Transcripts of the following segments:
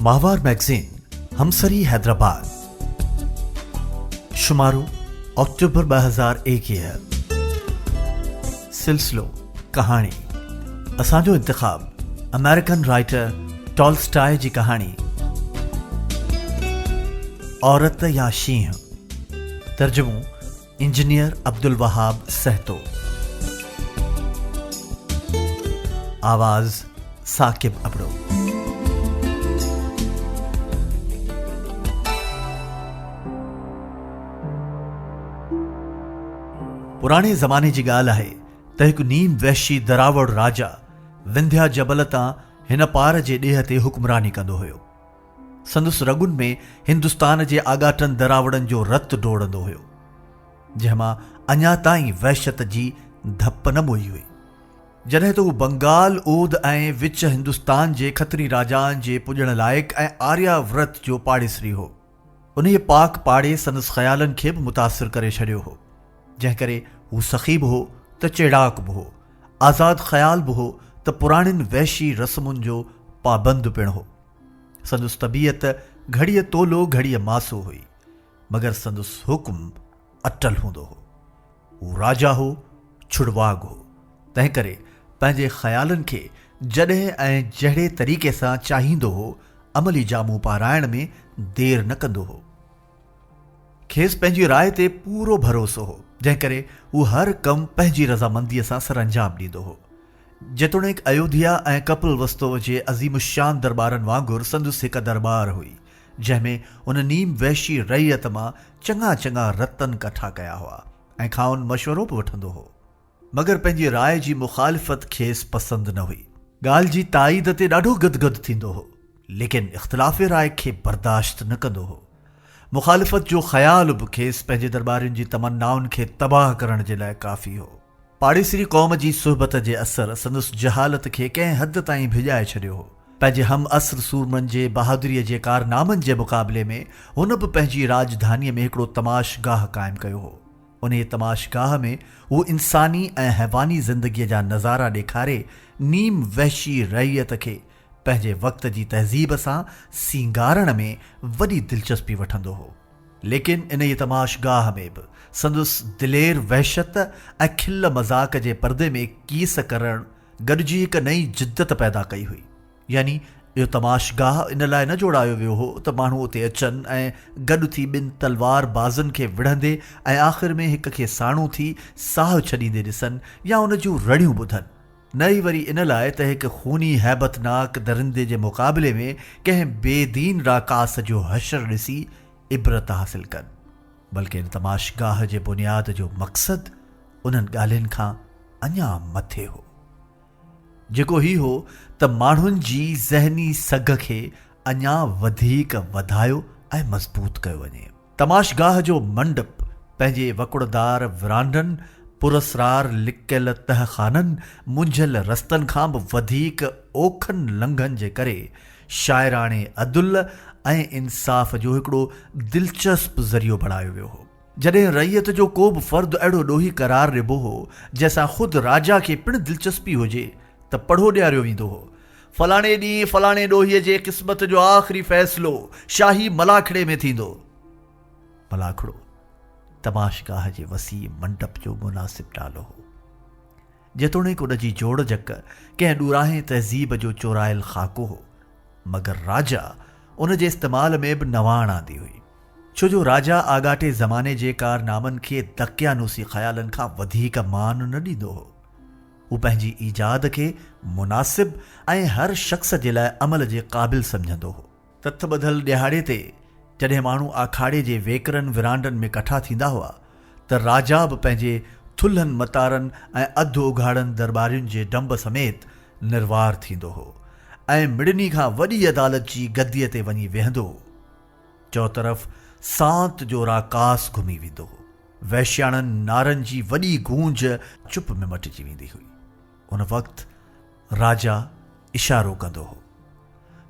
माहवार मैगज़ीन हमसरी हैदराबाद शुमारो अक्टूबर 2021 सिलसिलो कहानी असांजो इंतखाब अमेरिकन राइटर टॉल्स्टॉय जी कहानी औरत या शींह तर्जुमो इंजीनियर अब्दुल वहाब सहतो आवाज साकिब अबड़ो। पुराने ज़माने जी ॻाल्हि आहे त हिकु नीम वहशी दरावड़ राजा विंध्या जबल तां हिन पार जे ॾेह ते हुक्मरानी कंदो हुयो। संदुसि रगुनि में हिंदुस्तान जे आगाटनि दरावड़नि जो रतु डोड़ंदो हुयो, जंहिंमां अञा ताईं वहशत जी धप न मोई हुई। जॾहिं त हू बंगाल ओद ऐं विच हिंदुस्तान जे खतरी राजाउनि जे पुॼण लाइक़ु ऐं आर्याव्रत जो पाड़ेसरी हो, उन पाक पाड़े संदसि ख़्यालनि खे बि मुतासिर करे छॾियो हो। जंहिं करे हू सखी बि हो त चेड़ाक बि हो, आज़ाद ख़्याल बि हो त पुराणियुनि वहशी रस्मुनि जो पाबंद पिणु हो। संदुसि तबीयत घड़ीअ तोलो घड़ीअ मासो हुई, मगर संदुसि हुक्म अटल हूंदो हो। हू राजा हो, छुड़वाग हो, तंहिं करे पंहिंजे ख़्यालनि खे जॾहिं ऐं जहिड़े तरीक़े सां चाहींदो हो अमली जामू पाराइण में देर न कंदो हो। खेसि पंहिंजी राय ते पूरो भरोसो हो, जंहिं करे हू हर कमु पंहिंजी रज़ामंदीअ सां सरअंजाम ॾींदो हो। जेतोणीकि अयोध्या ऐं कपिलवस्तु जे अज़ीमुशान दरबारनि वांगुरु संदुसि हिकु दरबार हुई, जंहिंमें उन नीम वहशी रैयत मां चङा चङा रतन कठा कया हुआ ऐं खाउन मशवरो बि वठंदो हो। मगर पंहिंजी राय जी मुखालिफ़त खेसि पसंदि न हुई। ॻाल्हि जी ताईद ते ॾाढो गदगद थींदो हो, लेकिन इख़्तिलाफ़ राय खे बर्दाश्त न कंदो हो। मुखालिफ़त जो ख़्याल बि खेसि पंहिंजे दरबारियुनि जी तमन्नाउनि खे तबाह करण जे लाइ काफ़ी हो। पाड़ेसरी क़ौम जी सुहबत जे असर संदुसि जहालत खे कंहिं हद ताईं भिॼाए छॾियो हो। पंहिंजे हम असर सूरमनि जे बहादुरीअ जे कारनामनि जे मुक़ाबले में हुन बि पंहिंजी राजधानीअ में हिकिड़ो तमाशगाह क़ाइमु कयो हो। उन तमाशगाह में हू इंसानी ऐं हैवानी ज़िंदगीअ जा नज़ारा ॾेखारे नीम वहशी रैयत खे पंहिंजे वक़्त जी तहज़ीब सां सींगारण में वॾी दिलचस्पी वठंदो हो। लेकिन इन तमाशगाह में बि संदुसि दिलेर वहशत ऐं खिल मज़ाक जे पर्दे में कीस करण गॾिजी हिकु नई जिद्दत पैदा कई हुई। यानी इहो तमाशगाह इन लाइ न जोड़ायो वियो हो त माण्हू उते अचनि ऐं गॾु थी ॿिनि तलवार बाज़नि खे विढ़ंदे ऐं आख़िर में हिक खे साणू थी साहु छॾींदे ॾिसनि या उन जूं रड़ियूं ॿुधनि। न ई वरी इन लाइ त हिकु खूनी हैबतनाक दरिंदे जे मुक़ाबले में कंहिं बेदीन राकास जो हशर ॾिसी इबरत हासिल कनि, बल्कि इन तमाशगाह जे बुनियाद जो मक़सदु उन्हनि ॻाल्हियुनि खां अञा मथे हो, जेको ही हो त माण्हुनि जी ज़हनी सघ खे अञा वधीक वधायो ऐं मज़बूत कयो वञे। तमाशगाह जो मंडप पंहिंजे वकुड़दार विरांडनि, पुरस्रार लिकियल तहखाननि, मुंझियल रस्तनि खां बि वधीक ओखनि लंघनि जे करे शाइराणे अदुल ऐं इंसाफ़ जो हिकिड़ो दिलचस्प ज़रियो बणायो वियो हो। जॾहिं रैयत जो को बि फ़र्दु अहिड़ो ॾोही करार ॾिबो हो जंहिंसां ख़ुदि राजा खे पिणु दिलचस्पी हुजे त पढ़ो ॾियारियो वेंदो हो। फलाणे ॾींहुं फलाणे ॾोहीअ जे क़िस्मत जो आख़िरी फ़ैसिलो शाही मलाखड़े में थींदो। मलाखड़ो तमाशगाह जे वसी मंडप जो मुनासिब नालो हो। जेतोणीकि उन जी जोड़ जक कंहिं ॾुराहे तहज़ीब जो चोरायल ख़ाको हो, मगर राजा उन जे इस्तेमाल में बि नवाण आंदी हुई, छो जो राजा आगाटे ज़माने जे कारनामनि खे दकियानूसी ख़्यालनि खां वधीक मान न ॾींदो हो। हू पंहिंजी ईजाद खे मुनासिब ऐं हर शख़्स जे लाइ अमल जे क़ाबिल सम्झंदो हो। तथ ॿधल ॾिहाड़े ते जॾहिं माण्हू आखाड़े जे वेकरनि विरांडनि में कठा थींदा हुआ त राजा बि पंहिंजे थुल्हनि मतारनि ऐं अधु उघाड़नि दरबारियुनि जे डंब समेत निर्वार थींदो हो ऐं मिड़नी खां वॾी अदालत जी गद्दीअ ते वञी वेहंदो हो। चौतरफ़ सांत जो राकास घुमी वेंदो हो। वैश्याणनि नारनि जी वॾी गूंज चुप में मटिजी वेंदी हुई। उन वक़्तु राजा इशारो कंदो हो।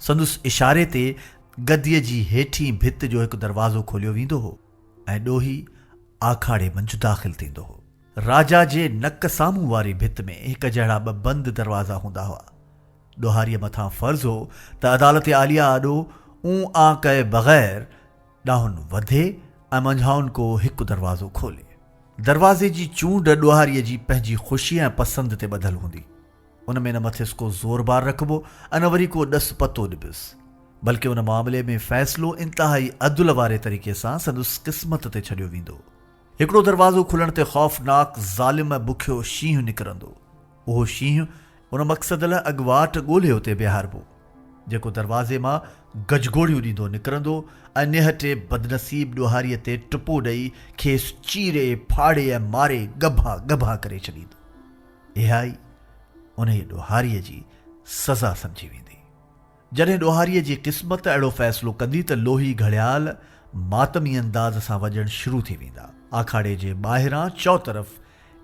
संदुसि इशारे ते गद्दीअ जी हेठी भित जो हिकु दरवाज़ो खोलियो वेंदो हो ऐं ॾोही आखाड़े मंझि दाख़िल थींदो हो। राजा जे नक साम्हूं वारी भित में हिकु जहिड़ा ॿ बंदि दरवाज़ा हूंदा हुआ। ॾोहारीअ मथां फ़र्ज़ु हो त अदालत आलिया आॾो ऊं आ कए बग़ैर ॾाहुन वधे ऐं मंझाउनि को हिकु दरवाज़ो खोले। दरवाज़े जी चूंड ॾोहारीअ जी पंहिंजी ख़ुशी ऐं पसंदि ते ॿधल हूंदी। उन में न मथियसि को ज़ोरबार रखिबो ऐं न वरी को ॾस पतो ॾिबिसि, बल्कि उन मामले में फ़ैसिलो इंतिहाई अदुल वारे तरीक़े सां संदसि क़िस्मत ते छॾियो वेंदो। हिकिड़ो दरवाज़ो खुलण ते ख़ौफ़नाक ज़ालिम ऐं बुखियो शींहुं निकिरंदो। उहो शींहुं उन मक़सद लाइ अॻुवाट ॻोल्हे उते बीहारबो, जेको दरवाज़े मां गजगोड़ियूं ॾींदो निकिरंदो ऐं निहटे बदनसीब ॾोहारीअ ते टुपो ॾेई खेसि चीरे फाड़े ऐं मारे गभा गभा करे छॾींदो। इहा ई उन ॾोहारीअ जी सज़ा सम्झी वेंदी। जॾहिं ॾोहारीअ जी क़िस्मत अहिड़ो फ़ैसिलो कंदी त लोही घड़ियाल मातमी अंदाज़ सां वॼणु शुरू थी वेंदा। आखाड़े जे ॿाहिरां चौतरफ़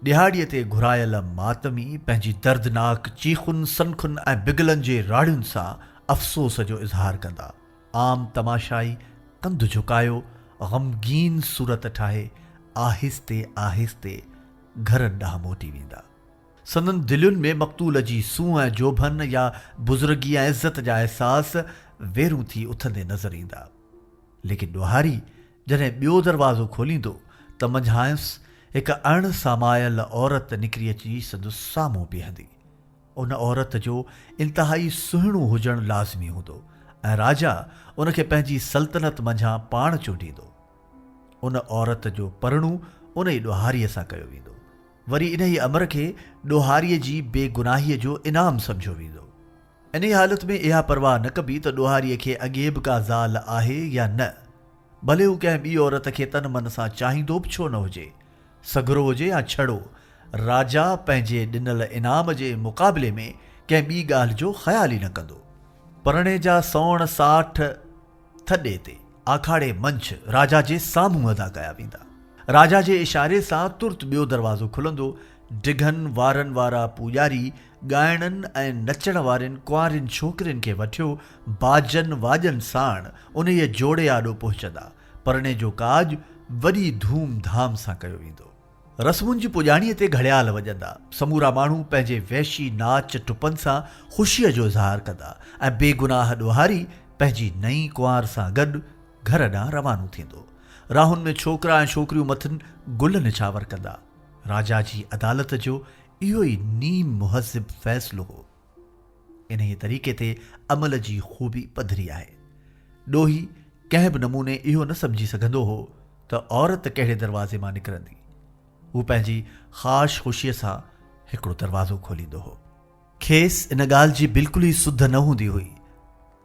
ॾिहाड़ीअ ते घुरायल मातमी पंहिंजी दर्दनाक चीखुनि सनखुनि ऐं बिगलनि जे राड़ियुनि सां अफ़सोस जो इज़हार कंदा। आम तमाशाई कंधु झुकायो ग़मगीन सूरत ठाहे आहिस्ते आहिस्ते घरनि ॾांहुं मोटी वेंदा। संदन दिलयुनि में मक़तूल जी सूंह ऐं जोभन या बुज़ुर्गी ऐं इज़त जा अहसास वेरूं थी उथंदे नज़र ईंदा। लेकिन ॾोहारी जॾहिं ॿियो दरवाज़ो खोलींदो त मंझांसि हिकु अण सामायल औरत निकिरी अची संदसि साम्हूं बीहंदी। उन औरत जो इंतिहाई सुहिणो हुजणु लाज़मी हूंदो ऐं राजा उनखे पंहिंजी सल्तनत मंझां पाण चूंडींदो। उन औरत जो परणू उन ई ॾोहारीअ सां कयो वेंदो। वरी इन ई अमर खे ॾोहारीअ जी बेगुनाहीअ जो इनाम सम्झो वेंदो। इन हालत में इहा परवाह न कबी त ॾोहारीअ खे अॻे बि का ज़ाल आहे या न, भले हू कंहिं ॿी औरत खे तन मन सां चाहींदो बि छो न हुजे, सगरो हुजे या छड़ो। राजा पंहिंजे ॾिनल इनाम जे मुक़ाबले में कंहिं ॿी ॻाल्हि जो ख़्याल ई न कंदो। परणे जा सौण साठ थॾे ते आखाड़े मंझ राजा जे साम्हूं अदा कया वेंदा। राजा जे इशारे सां तुर्त ॿियो दरवाज़ो खुलंदो। डिघनि वारनि वारा पूॼारी ॻाइणनि ऐं नचण वारनि कुंवारियुनि छोकिरियुनि खे वठियो बाजनि वाॼनि साण उन जे जोड़े आॾो पहुचंदा। परणे जो काज वॾी धूम धाम सां कयो वेंदो। रस्मुनि जी पुॼाणीअ ते घड़ियाल वॼंदा। समूरा माण्हू पंहिंजे वहशी नाच टुपनि सां ख़ुशीअ जो इज़हार कंदा ऐं बेगुनाह ॾोहारी पंहिंजी नई कुंवार सां गॾु घर ॾांहुं रवानो थींदो। राहुनि में छोकिरा ऐं छोकिरियूं मथनि गुल निछावर कंदा। राजा जी अदालत जो इहो ई नीम मुहज़िब फ़ैसिलो हो। इन ई तरीक़े ते अमल जी ख़ूबी पधरी आहे। ॾोही कंहिं बि नमूने इहो न सम्झी सघंदो हो त औरत कहिड़े दरवाज़े मां निकिरंदी। हू पंहिंजी ख़ासि ख़ुशीअ सां हिकिड़ो दरवाज़ो खोलींदो हो। खेसि इन ॻाल्हि जी बिल्कुलु ई सुध न हूंदी हुई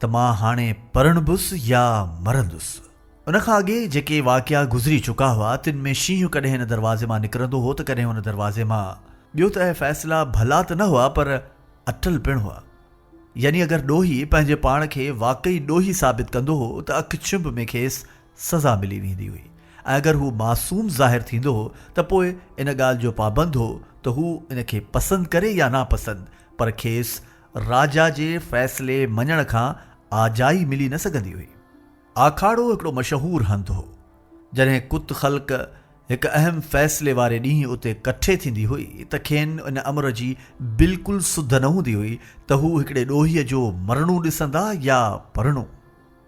त मां हाणे परणबुसि या मरंदुसि। उनखां अॻे जेके वाक़िया गुज़री चुका हुआ तिन में शींहुं कॾहिं हिन दरवाज़े मां निकिरंदो हो त कॾहिं हुन दरवाज़े मां। ॿियो त इहे फ़ैसिला भला त न हुआ पर अटल पिणु हुआ। यानी अगरि ॾोही पंहिंजे पाण खे वाक़ई ॾोही साबित कंदो हो त अखिछुंभ में खेसि सज़ा मिली वेंदी हुई, ऐं अगरि हू मासूम ज़ाहिर थींदो हो त पोइ इन ॻाल्हि जो पाबंद हो त हू इनखे पसंदि करे या नापसंदि, पर खेसि राजा जे फ़ैसिले मञण खां आजाई मिली न सघंदी हुई। आखाड़ो हिकिड़ो मशहूरु हंधु हो। जॾहिं कुत ख़ल्क़ हिकु अहम फ़ैसिले वारे ॾींहुं उते कठे थींदी हुई त खेनि इन अमर जी बिल्कुलु सुध न हूंदी हुई त हू हिकिड़े ॾोहीअ जो मरणो ॾिसंदा या परणो।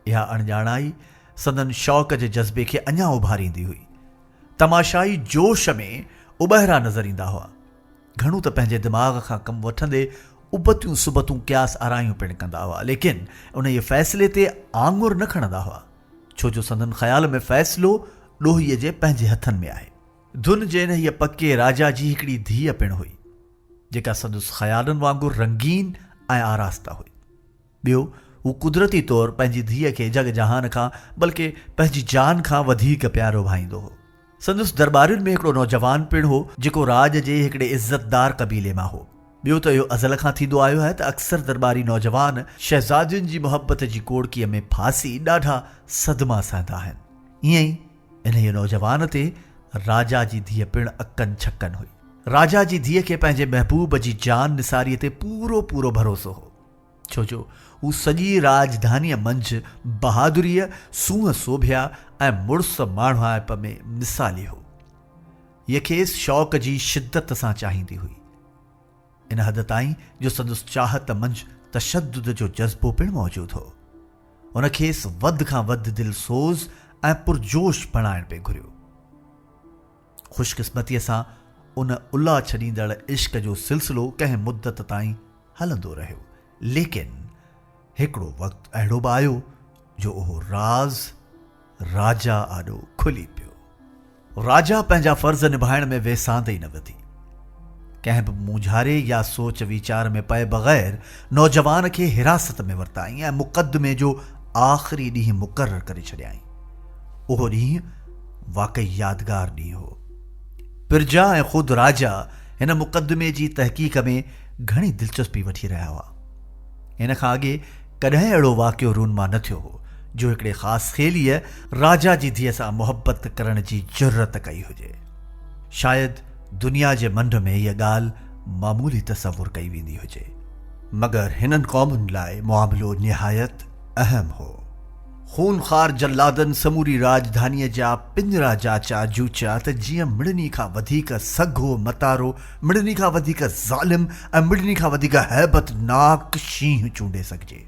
इहा अणॼाणाई संदन शौक़ जे जज़्बे खे अञा उभारींदी हुई। तमाशाई जोश में उॿहिरा नज़र ईंदा हुआ। घणो त पंहिंजे दिमाग़ खां कमु वठंदे उबतियूं सुबतूं क्यास आरायूं पिणु कंदा हुआ, लेकिन उन जे फ़ैसिले ते आङुर न खणंदा हुआ, छो जो संदन ख़्याल में फ़ैसिलो ॾोहीअ जे पंहिंजे हथनि में आहे। धुन जे इन हीअ पके राजा जी हिकिड़ी धीअ पिणु हुई जेका संदसि ख़्यालनि वांगुरु रंगीन ऐं आरास्ता हुई। ॿियो हू कुदरती तौरु पंहिंजी धीअ खे जग जहान खां बल्कि पंहिंजी जान खां वधीक प्यारो भाईंदो हो। संदसि दरबारियुनि में हिकिड़ो नौजवान पिणु हो जेको राज जे हिकिड़े इज़तदार क़बीले मां हो। ॿियो त इहो अज़ल खां थींदो आयो आहे त अक्सर दरबारी नौजवान शहज़ादियुनि जी मुहबत जी कोड़कीअ में फासी ॾाढा सदमा सहंदा आहिनि। ईअं ई इन जे नौजवान ते राजा जी धीअ पिणु अकनि छकनि हुई। राजा जी धीअ खे पंहिंजे महबूब जी जान निसारीअ ते पूरो पूरो भरोसो हो, छो जो हू सॼी राजधानीअ मंझि बहादुरीअ सूंहं सोभिया ऐं मुड़ुस माण्हाइप में मिसाली हो। हीअ खेसि शौक़ जी शिदत सां चाहींदी हुई, इन हद ताईं जो संदसि चाहत मंझि तशद्दुद जो जज़्बो पिणु मौजूदु हो। उन खेसि वधि खां वधि दिलसोज़ ऐं पुरजोश बणाइण पे घुरियो। ख़ुशकिस्मतीअ सां उन उल्हा छॾींदड़ इश्क जो सिलसिलो कंहिं मुद्दत ताईं हलंदो रहियो, लेकिन हिकिड़ो वक़्तु अहिड़ो बि आयो जो उहो राज़ राजा आॾो खुली पियो। राजा पंहिंजा फ़र्ज़ निभाइण में वेसांदे ई न वधी। कंहिं बि मुझारे या सोच वीचार में पए बग़ैर नौजवान खे हिरासत में वरिताई ऐं मुक़दमे जो आख़िरी ॾींहुं मुक़ररु करे छॾियाई। उहो ॾींहुं वाक़ई यादगार ॾींहुं हो। पिरजा ऐं ख़ुदि राजा हिन मुक़दमे जी तहक़ीक़ में घणी दिलचस्पी वठी रहिया हुआ। हिन खां अॻे कॾहिं अहिड़ो वाक़ियो रूनमा न थियो हो जो हिकिड़े ख़ासि खेलीअ राजा जी धीअ सां मुहबत करण जी जुर्रत कई हुजे। शायदि दुनिया जे मंड में इहा ॻाल्हि मामूली तसवुर कई वेंदी हुजे, मगर हिननि क़ौमुनि लाइ मुआमिलो निहायत अहम हो। खूनखार जल्लादनि समूरी राजधानीअ जा पिंजरा जाचा जूचा त जीअं मिड़नी खां वधीक सघो मतारो, मिड़नी खां वधीक ज़ालिम ऐं मिड़नी खां वधीक हैबतनाक शींहुं चूंडे सघिजे।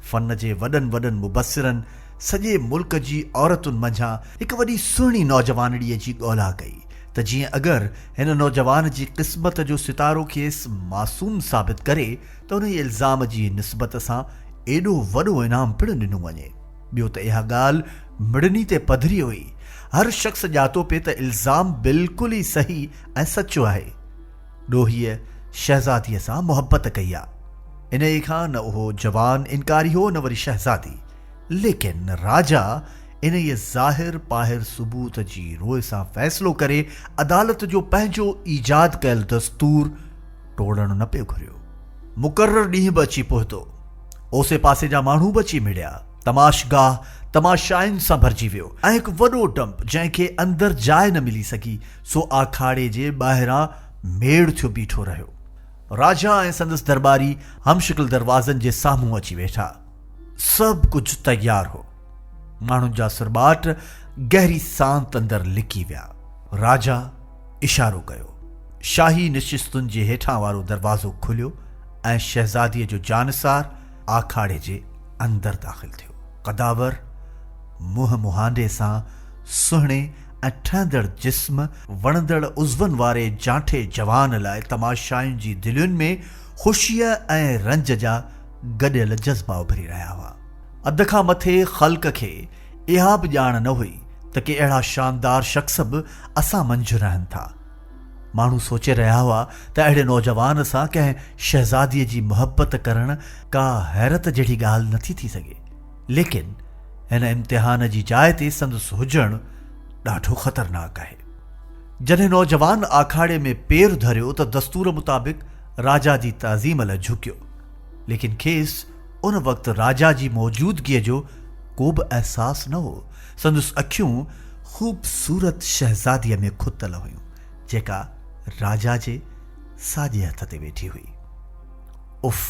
फ़न जे वॾनि वॾनि मुबसिरनि सॼे मुल्क जी औरतुनि मंझां हिकु वॾी सुहिणी नौजवानड़ीअ जी ॻोल्हा कई त जीअं अगरि हिन नौजवान जी क़िस्मत जो सितारो खेसि मासूम साबित करे त उन इल्ज़ाम जी निस्बत सां एॾो वॾो इनाम पिणु ॾिनो वञे। ॿियो त इहा ॻाल्हि मिड़नी ते पधरी हुई। हर शख़्स ॼातो पिए त इल्ज़ाम बिल्कुलु ई सही ऐं सचो आहे। ॾोहीअ शहज़ादीअ सां मुहबत कई आहे। इन ई खां न उहो जवान इनकारी हो न वरी शहज़ादी, लेकिन राजा इन ये ज़ाहिर पाहिर सबूत जी रोए सां फ़ैसिलो करे अदालत जो पंहिंजो ईजाद कयल दस्तूर तोड़ण न पियो घुरियो। मुक़ररु ॾींहुं बि अची पहुतो। ओसे पासे जा माण्हू बि अची मिड़िया। तमाशगाह तमाशाइनि सां भरिजी वियो ऐं हिकु वॾो डंप जंहिंखे अंदरि जाइ न मिली सघी सो आखाड़े जे ॿाहिरां मेड़ थियो बीठो रहियो। राजा ऐं संदसि दरबारी हमशिकल दरवाज़नि जे साम्हूं अची वेठा। सभु कुझु तयारु हो। माण्हुनि जा सुरबाट गहरी सांत अंदरि लिकी विया। राजा इशारो कयो। शाही निशिस्तुनि जे हेठां वारो दरवाज़ो खुलियो ऐं शहज़ादीअ जो जानसार आखाड़े जे अंदरि दाख़िल थियो। क़दावर मुंहं मुहांडे सां सुहिणे ऐं ठहंदड़ जिस्म वणंदड़ उज़वनि वारे जांठे जवान लाइ तमाशायुनि जी दिलयुनि में ख़ुशीअ ऐं रंज जा गॾियल जज़्बा उभरी रहिया हुआ। अध खां मथे ख़ल्क़ खे इहा बि ॼाण न हुई त के अहिड़ा शानदार शख़्स बि असां मंझि रहनि था। माण्हू सोचे रहिया हुआ त अहिड़े नौजवान सां कंहिं शहज़ादीअ जी मुहबत करणु का हैरत जहिड़ी ॻाल्हि नथी थी सघे, लेकिन हिन इम्तिहान जी जाइ ते संदसि हुजणु ॾाढो ख़तरनाक आहे। जॾहिं नौजवान आखाड़े में पेर धरियो त दस्तूर मुताबिक़ राजा जी ताज़ीम लाइ झुकियो, लेकिन खेसि उन वक़्तु राजा जी मौजूदगीअ जो को बि अहसासु न हो। संदसि अखियूं ख़ूबसूरत शहज़ादीअ में खुतल हुयूं जेका राजा जे साॼे हथ ते वेठी हुई। उफ़,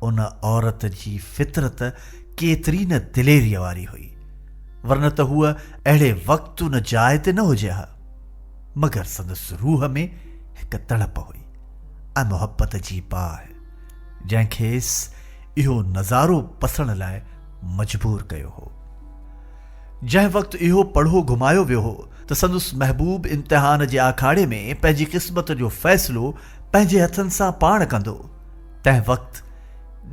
उन औरत जी फितरत केतिरी न दिलेरीअ वारी हुई, वरन त हूअ अहिड़े वक़्तु न जाइ ते न हुजे हा। मगर संदसि रूह में हिकु तड़प हुई ऐं मुहबत जी पाह जंहिंखेसि इहो नज़ारो पसण लाइ मजबूर कयो हो। जंहिं वक़्तु इहो पढ़ो घुमायो वियो हो त संदसि महबूब इम्तिहान जे आखाड़े में पंहिंजी क़िस्मत जो फ़ैसिलो पंहिंजे हथनि सां पाण कंदो, तंहिं वक़्तु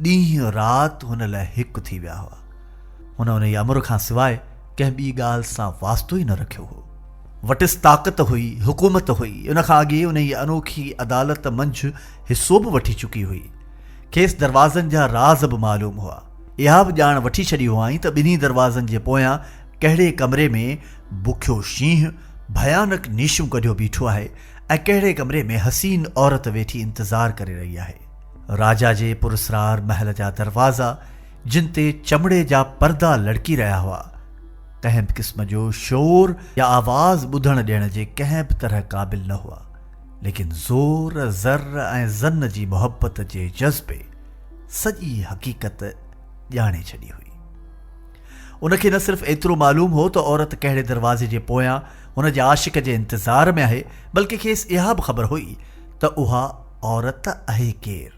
ॾींहुं राति हुन लाइ हिकु थी विया हुआ। हुन उन जी अमर खां सवाइ कंहिं ॿी ॻाल्हि सां वास्तो ई न रखियो हो। वटिसि ताक़त हुई, हुकूमत हुई। उन खां अॻे उन जी अनोखी अदालत मंझि हिसो बि वठी चुकी हुई। खेसि दरवाज़नि जा राज़ बि मालूम हुआ। इहा बि ॼाण वठी छॾी हुआईं त ॿिन्ही दरवाज़नि जे पोयां कहिड़े कमरे में बुखियो शींहुं भयानक नीशूं कढियो बीठो आहे ऐं कहिड़े कमरे में हसीन औरत वेठी इंतज़ारु करे रही आहे। राजा जे पुरस्रार महल जा दरवाज़ा जिन ते चमड़े जा पर्दा लड़की रहिया हुआ, कंहिं बि क़िस्म जो शोर या आवाज़ ॿुधण ॾियण जे कंहिं बि तरह क़ाबिल न हुआ, लेकिन ज़ोर ज़र ऐं ज़न जी मुहबत जे जज़्बे सॼी हक़ीक़त ॼाणे छॾी हुई। उनखे न सिर्फ़ एतिरो मालूम हो त औरत कहिड़े दरवाज़े जे पोयां हुन जे आशिक जे इंतज़ार में आहे, बल्कि खेसि इहा बि ख़बर हुई त उहा औरत आहे केरु।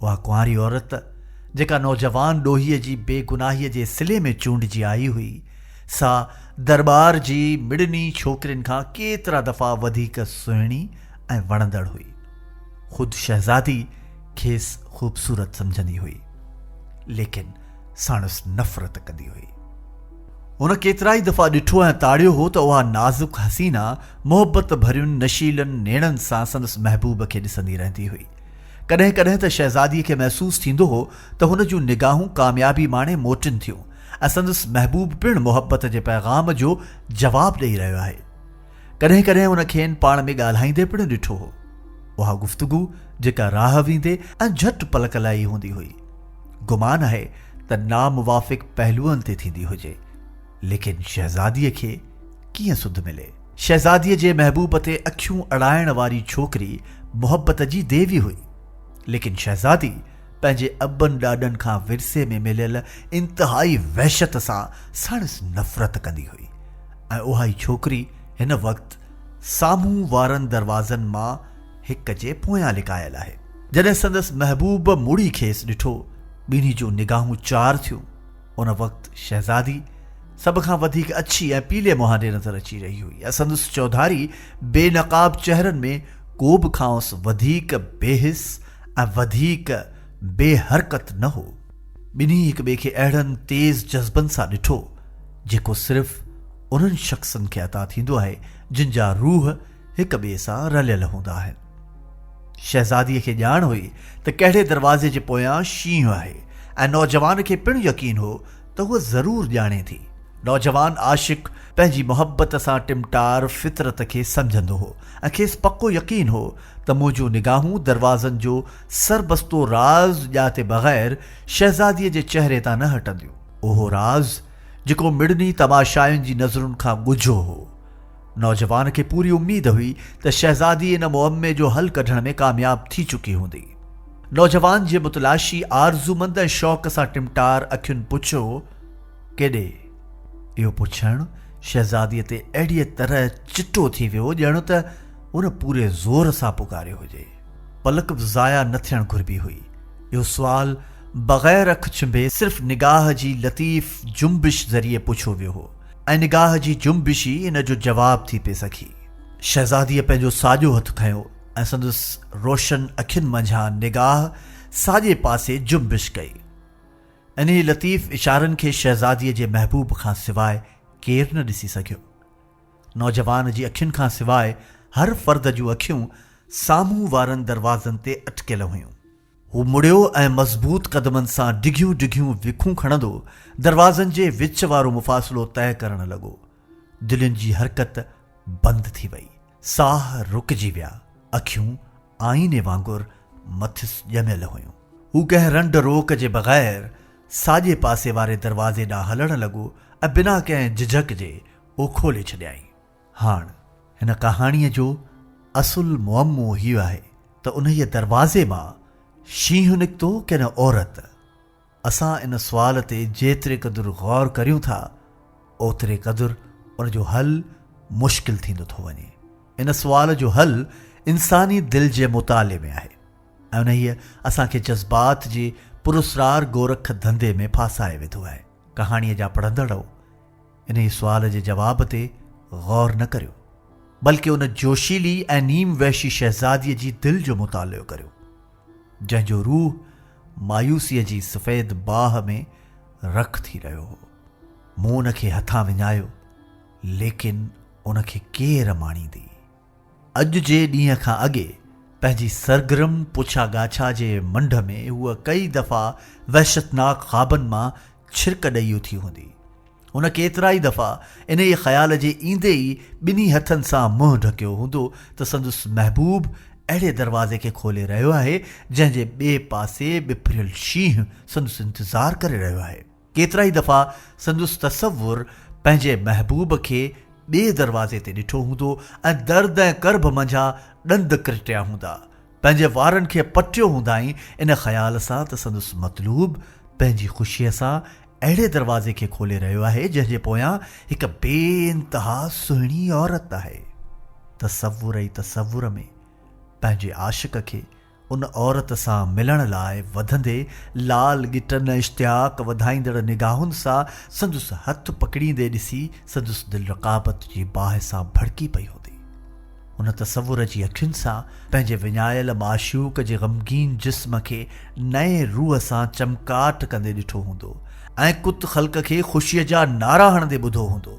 उहा कुंवारी औरत जेका नौजवान ॾोहीअ जी बेगुनाहीअ जे सिले में चूंडिजी आई हुई, सा दरबार जी मिड़नी छोकिरियुनि खां केतिरा दफ़ा वधीक सुहिणी ऐं वणंदड़ हुई। ख़ुदि शहज़ादी खेसि ख़ूबसूरत सम्झंदी हुई, लेकिन साणुसि नफ़रत कंदी हुई। हुन केतिरा ई दफ़ा ॾिठो ऐं ताड़ियो हो त उहा नाज़ुक हसीना मोहबत भरियुनि नशीलनि नेणनि सां संदसि महबूब खे ॾिसंदी रहंदी हुई। कॾहिं कॾहिं त शहज़ादीअ खे महसूसु थींदो हो त हुन जूं निगाहूं कामयाबी माणे मोटिन थियूं ऐं संदसि महबूब पिणु मोहबत जे पैगाम जो जवाबु ॾेई रहियो आहे। कॾहिं कॾहिं हुन खेनि पाण में ॻाल्हाईंदे पिणु ॾिठो हो। उहा गुफ़्तगू जेका राह वेंदे ऐं झटि पलक लाई हूंदी हुई। गुमान आहे त नामुवाफ़िक़ पहलुअनि ते थींदी हुजे, लेकिन शहज़ादीअ खे कीअं सुध मिले। शहज़ादीअ जे महबूब ते अखियूं अड़ाइण वारी छोकिरी मोहबत जी देवी हुई, लेकिन शहज़ादी पंहिंजे अबनि ॾाॾनि खां विरसे में मिलियल इंतिहाई वहशत सां साणुसि नफ़रत कंदी हुई। ऐं उहा ई छोकिरी हिन वक़्तु साम्हूं वारनि दरवाज़नि मां हिक जे पोयां लिकायल आहे। जॾहिं संदसि महबूब मुड़ी खेसि ॾिठो, ॿिन्ही जूं निगाहूं चार थियूं। उन वक़्तु शहज़ादी सभ खां वधीक अछी ऐं पीले मुहांडे नज़र अची रही हुई ऐं संदसि चौधारी बेनक़ाब चेहरनि में को बि खांसि वधीक बेहिस ऐं वधीक बेहरकत न हो। ॿिन्ही हिक ॿिए खे अहिड़नि तेज़ जज़्बनि सां ॾिठो जेको सिर्फ़ उन्हनि शख़्सनि खे अता थींदो आहे जिन जा रूह हिक ॿिए सां रलियल हूंदा आहिनि। शहज़ादीअ खे ॼाण हुई त कहिड़े दरवाज़े जे पोयां शींहुं आहे ऐं नौजवान खे पिणु यकीन हो त उहा ज़रूरु ॼाणे थी। नौजवान आशिक़ पंहिंजी मोहबत सां टिमटार फितरत खे सम्झंदो हो ऐं खेसि पको यकीन हो त मुंहिंजूं निगाहूं दरवाज़नि जो सरबस्तो राज़ ॼाते बग़ैर शहज़ादीअ जे चहिरे तां न हटंदियूं। उहो राज़ जेको मिड़नी तमाशायुनि जी नज़रुनि खां ॻुझो हो। नौजवान खे पूरी उम्मीद हुई त शहज़ादी इन मुअम्मे जो हल कढण में कामयाब थी चुकी हूंदी। नौजवान जे मुतलाशी आरज़ूमंद ऐं शौक़ सां टिमटार अखियुनि पुछियो, केॾे? इहो पुछणु शहज़ादीअ ते अहिड़ीअ तरह चिटो थी वियो ॼणो त उन पूरे ज़ोर सां पुकारियो हुजे। पलक बि ज़ाया न थियणु घुरिबी हुई। इहो सुवाल बग़ैर अखि छिंभे सिर्फ़ निगाह जी लतीफ़ जुंबिश ज़रिए पुछियो वियो हो ऐं निगाह जी जुंबिश ई इन जो जवाबु थी पिए सघी। शहज़ादीअ पंहिंजो साॼो हथु खंयो ऐं संदसि रोशन अखियुनि मंझां निगाह साॼे पासे जुंबिश कई। इन्ही लतीफ़ इशारनि खे शहज़ादीअ जे महबूब खां सवाइ केरु न ॾिसी सघियो। नौजवान जी अखियुनि खां सवाइ हर फ़र्द जूं अखियूं साम्हूं वारनि दरवाज़नि ते अटकियल हुयूं। हू मुड़ियो ऐं मज़बूत क़दमनि सां डिघियूं डिघियूं विखूं खणंदो दरवाज़नि जे विच वारो मुफ़ासिलो तय करणु लॻो। दिलनि जी हरकत बंदि थी वई, साह रुकिजी विया, अखियूं आईने वांगुरु मथिस ॼमियल हुयूं। हू कंहिं रंड रोक जे बग़ैर साॼे पासे वारे दरवाज़े ॾांहुं हलणु लॻो ऐं बिना कंहिं झिझक जे उहो खोले छॾियईं। हाणे हिन कहाणीअ जो असुलु मुअम्मो हीउ आहे त उन्हीअ दरवाज़े मां शींहुं निकितो की न औरत। असां इन सुवाल ते जेतिरे क़दुरु गौर करियूं था, ओतिरे क़दुरु उन जो हल मुश्किल थींदो थो वञे। इन सुवाल जो हल इंसानी दिलि जे मुताले में आहे ऐं उन्हीअ असांखे जज़्बात जे पुरस्रार गोरख धंधे में फासाए विधो आहे। कहाणीअ जा पढ़ंदड़ इन सुवाल जे जवाब ते गौर न करियो, बल्कि उन जोशीली ऐं नीम वहशी शहज़ादीअ जी दिलि जो मुतालो करियो जंहिंजो रूह मायूसीअ जी सफ़ेद बाह में रख थी रहियो हो। मूं उन खे हथां विञायो, लेकिन उन खे केरु माणींदी। अॼु जे ॾींहं खां अॻे पंहिंजी सरगर्म पुछा गाछा जे मंढ में हूअ कई दफ़ा वहशतनाक ख़्वाबनि मां छिरक ॾेई उथी हूंदी। उन केतिरा ई दफ़ा इन ई ख़्याल जे ईंदे ई ॿिन्ही हथनि सां मुंहुं ढकियो हूंदो त संदसि महबूब अहिड़े दरवाज़े खे खोले रहियो आहे जंहिंजे ॿिए पासे ॿिफरियल शींहुं संदसि इंतज़ारु करे रहियो आहे। केतिरा ई दफ़ा संदसि तसवुर पंहिंजे महबूब खे ॿिए दरवाज़े ते ॾिठो हूंदो ऐं दर्द ऐं करब मंझां ॾंद किरटिया हूंदा, पंहिंजे वारनि खे पटियो हूंदाई इन ख़्याल सां त संदसि मतलूब पंहिंजी ख़ुशीअ सां अहिड़े दरवाज़े खे खोले रहियो आहे जंहिंजे पोयां हिकु बेइंतहा सुहिणी औरत आहे। तसवुर ई तसवुर में पंहिंजे आशिक़ खे उन औरत सां मिलण लाइ वधंदे लाल गिटन इश्तियाक वधाईंदड़ निगाहुनि सां संदुसि हथ पकड़ींदे ॾिसी संदुसि दिलि रक़ाबत जी बाहि सां भड़की पई हूंदी। उन तसवुर जी अखियुनि सां पंहिंजे विञायल माशूक जे ग़मगीन जिस्म खे नए रूह सां चमकाट कंदे ॾिठो हूंदो ऐं कुत ख़ल्क़ खे ख़ुशीअ जा नारा हणंदे ॿुधो हूंदो।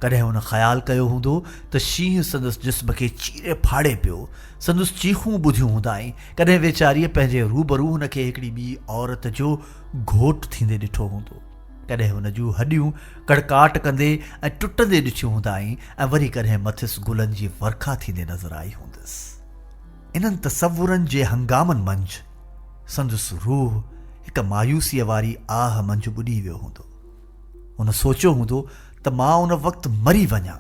कॾहिं हुन ख़्यालु कयो हूंदो त शींहुं संदसि जिस्म खे चीरे फाड़े पियो, संदसि चीखूं ॿुधियूं हूंदाई। कॾहिं वेचारीअ पंहिंजे रूबरू हुन खे हिकिड़ी ॿी औरत जो घोट थींदे ॾिठो हूंदो। कॾहिं हुन जूं हॾियूं कड़काट कंदे ऐं टुटंदे ॾिठियूं हूंदाई ऐं वरी कॾहिं मथिसि गुलनि जी वर्खा थींदे नज़र आई हूंदसि। इन्हनि तसवुरनि जे हंगामनि मंझि संदसि रूह हिकु मायूसीअ वारी आह मंझि ॿुॾी वियो हूंदो। हुन सोचियो हूंदो त मां उन वक़्तु मरी वञा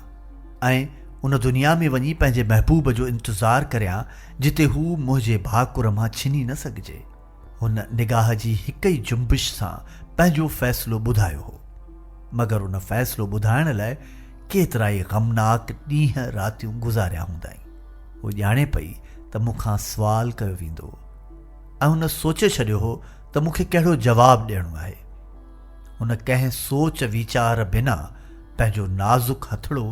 ऐं उन दुनिया में वञी पंहिंजे महबूब जो इंतज़ारु करियां जिते हू मुंहिंजे भाकुर मां छिनी न सघिजे। हुन निगाह जी हिक ई जुंबिश सां पंहिंजो फ़ैसिलो ॿुधायो हो, मगर उन फ़ैसिलो ॿुधाइण लाइ केतिरा ई ग़मनाक ॾींहं रातियूं गुज़ारिया हूंदाई। हू ॼाणे पई त मूंखां सुवालु कयो वेंदो ऐं हुन सोचे छॾियो हो त मूंखे कहिड़ो जवाबु ॾियणो आहे। हुन कंहिं सोच वीचार बिना पंहिंजो नाज़ुक हथड़ो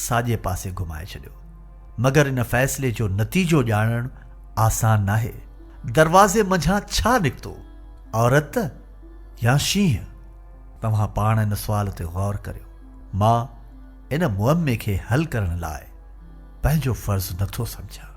साॼे पासे घुमाए छॾियो, मगर इन फ़ैसिले जो नतीजो ॼाणणु आसान नाहे। दरवाज़े मंझां छा निकितो, औरत या शींहुं? तव्हां पाण इन सुवाल ते गौर करियो। मां इन मुअम्मे खे हल करण लाइ पंहिंजो फ़र्ज़ु नथो सम्झां।